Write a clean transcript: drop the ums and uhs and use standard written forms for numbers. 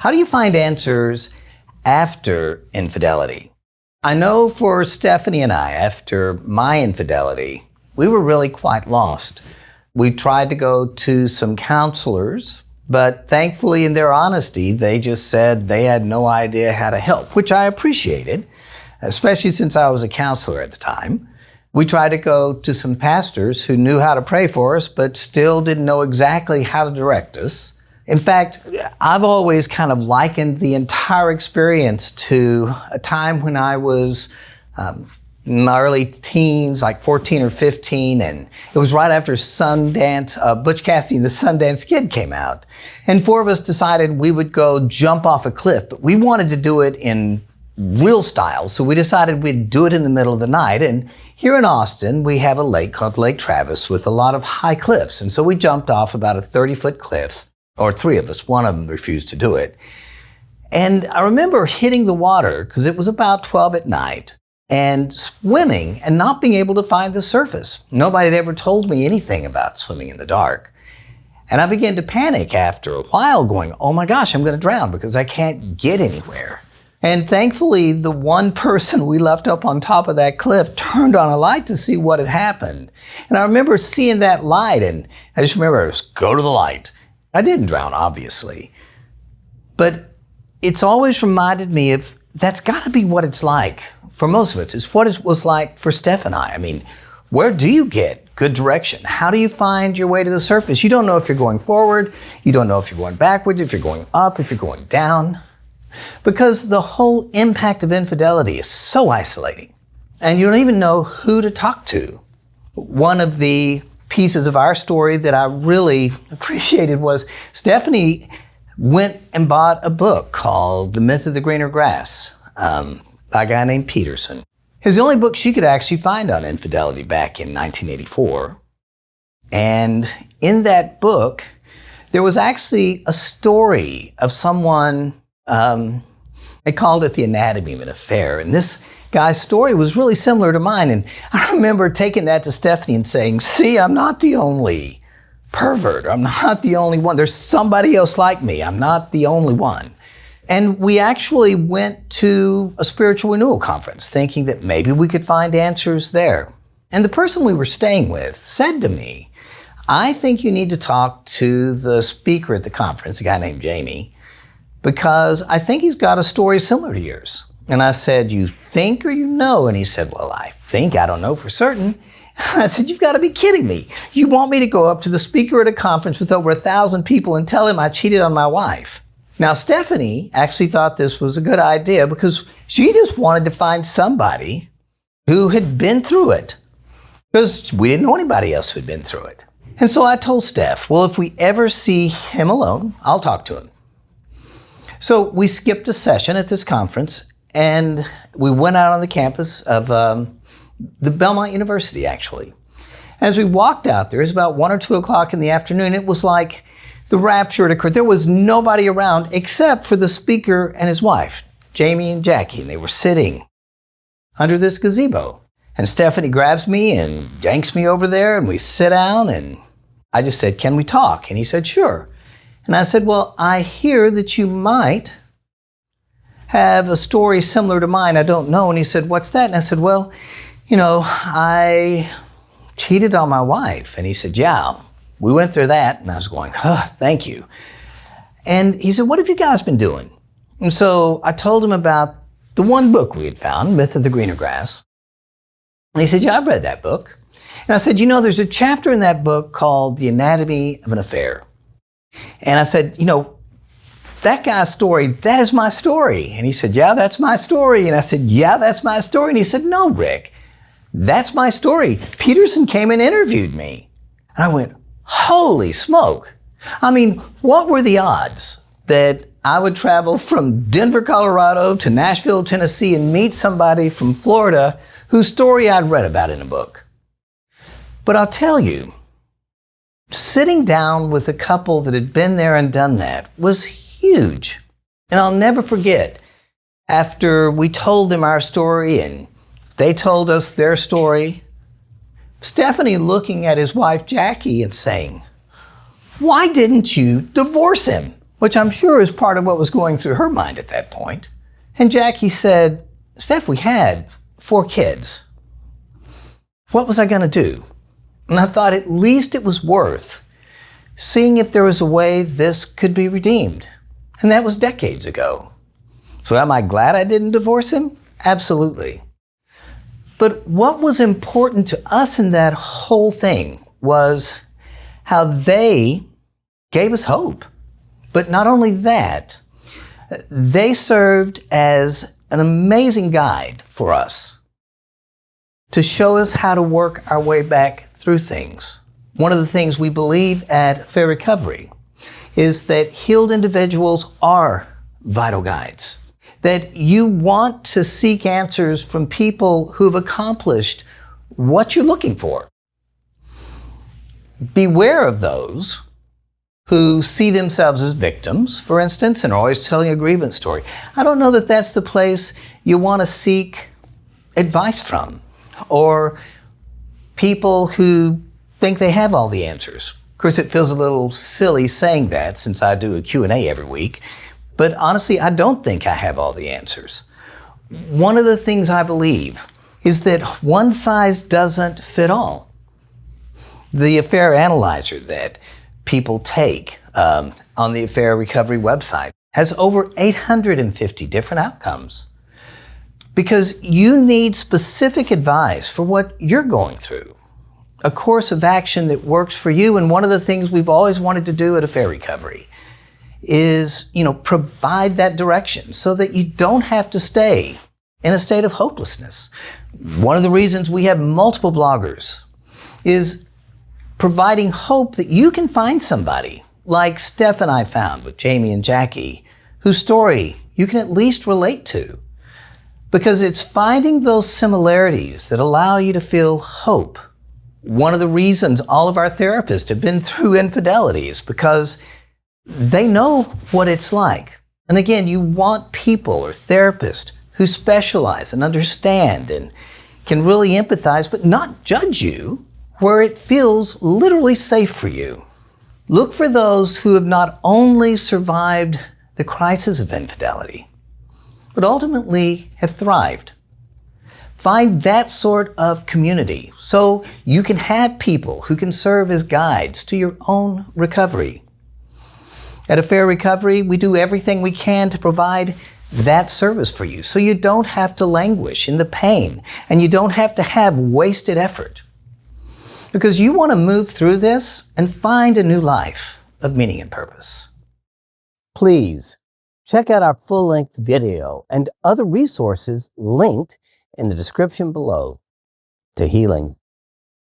How do you find answers after infidelity? I know for Stephanie and I, after my infidelity, we were really quite lost. We tried to go to some counselors, but thankfully in their honesty, they just said they had no idea how to help, which I appreciated, especially since I was a counselor at the time. We tried to go to some pastors who knew how to pray for us, but still didn't know exactly how to direct us. In fact, I've always kind of likened the entire experience to a time when I was in my early teens, like 14 or 15, and it was right after Sundance, Butch Cassidy and the Sundance Kid came out. And four of us decided we would go jump off a cliff, but we wanted to do it in real style, so we decided we'd do it in the middle of the night. And here in Austin, we have a lake called Lake Travis with a lot of high cliffs. And so we jumped off about a 30-foot cliff, or three of us. One of them refused to do it. And I remember hitting the water, because it was about 12 at night, and swimming and not being able to find the surface. Nobody had ever told me anything about swimming in the dark. And I began to panic after a while, going, oh my gosh, I'm going to drown because I can't get anywhere. And thankfully, the one person we left up on top of that cliff turned on a light to see what had happened. And I remember seeing that light, and I just remember, go to the light. I didn't drown, obviously. But it's always reminded me of that's got to be what it's like for most of us. It's what it was like for Steph and I. I mean, where do you get good direction? How do you find your way to the surface? You don't know if you're going forward. You don't know if you're going backwards, if you're going up, if you're going down. Because the whole impact of infidelity is so isolating, and you don't even know who to talk to. One of the pieces of our story that I really appreciated was Stephanie went and bought a book called The Myth of the Greener Grass by a guy named Peterson. It's the only book she could actually find on infidelity back in 1984. And in that book, there was actually a story of someone. They called it The Anatomy of an Affair. And this guy's story was really similar to mine. And I remember taking that to Stephanie and saying, see, I'm not the only pervert. I'm not the only one. There's somebody else like me. I'm not the only one. And we actually went to a spiritual renewal conference thinking that maybe we could find answers there. And the person we were staying with said to me, I think you need to talk to the speaker at the conference, a guy named Jamie, because I think he's got a story similar to yours. And I said, you think or you know? And he said, well, I think, I don't know for certain. And I said, you've got to be kidding me. You want me to go up to the speaker at a conference with over 1,000 people and tell him I cheated on my wife? Now, Stephanie actually thought this was a good idea because she just wanted to find somebody who had been through it, because we didn't know anybody else who had been through it. And so I told Steph, well, if we ever see him alone, I'll talk to him. So we skipped a session at this conference, and we went out on the campus of the Belmont University, actually. As we walked out there, it was about 1 or 2 o'clock in the afternoon. It was like the rapture had occurred. There was nobody around except for the speaker and his wife, Jamie and Jackie, and they were sitting under this gazebo. And Stephanie grabs me and yanks me over there, and we sit down, and I just said, can we talk? And he said, sure. And I said, well, I hear that you might have a story similar to mine. I don't know. And he said, what's that? And I said, well, you know, I cheated on my wife. And he said, yeah, we went through that. And I was going, thank you. And he said, what have you guys been doing? And so I told him about the one book we had found, Myth of the Greener Grass. And he said, yeah, I've read that book. And I said, you know, there's a chapter in that book called The Anatomy of an Affair. And I said, you know, that guy's story, that is my story. And he said, yeah, that's my story. And I said, yeah, that's my story. And he said, no, Rick, that's my story. Peterson came and interviewed me. And I went, holy smoke. I mean, what were the odds that I would travel from Denver, Colorado to Nashville, Tennessee and meet somebody from Florida whose story I'd read about in a book? But I'll tell you, sitting down with a couple that had been there and done that was huge. And I'll never forget, after we told them our story and they told us their story, Stephanie looking at his wife Jackie and saying, why didn't you divorce him? which I'm sure is part of what was going through her mind at that point. And Jackie said, Steph, we had 4 kids. What was I going to do? And I thought at least it was worth seeing if there was a way this could be redeemed. And that was decades ago. So am I glad I didn't divorce him? Absolutely. But what was important to us in that whole thing was how they gave us hope. But not only that, they served as an amazing guide for us to show us how to work our way back through things. One of the things we believe at Fair Recovery is that healed individuals are vital guides. That you want to seek answers from people who've accomplished what you're looking for. Beware of those who see themselves as victims, for instance, and are always telling a grievance story. I don't know that that's the place you want to seek advice from, or people who think they have all the answers. Of course, it feels a little silly saying that since I do a Q&A every week, but honestly, I don't think I have all the answers. One of the things I believe is that one size doesn't fit all. The Affair Analyzer that people take on the Affair Recovery website has over 850 different outcomes, because you need specific advice for what you're going through, a course of action that works for you. And one of the things we've always wanted to do at Affair Recovery is, provide that direction so that you don't have to stay in a state of hopelessness. One of the reasons we have multiple bloggers is providing hope that you can find somebody like Steph and I found with Jamie and Jackie, whose story you can at least relate to. Because it's finding those similarities that allow you to feel hope. One of the reasons all of our therapists have been through infidelity is because they know what it's like. And again, you want people or therapists who specialize and understand and can really empathize, but not judge you, where it feels literally safe for you. Look for those who have not only survived the crisis of infidelity, but ultimately have thrived. Find that sort of community so you can have people who can serve as guides to your own recovery. At Affair Recovery, we do everything we can to provide that service for you so you don't have to languish in the pain and you don't have to have wasted effort. Because you want to move through this and find a new life of meaning and purpose. Please check out our full-length video and other resources linked in the description below. To healing.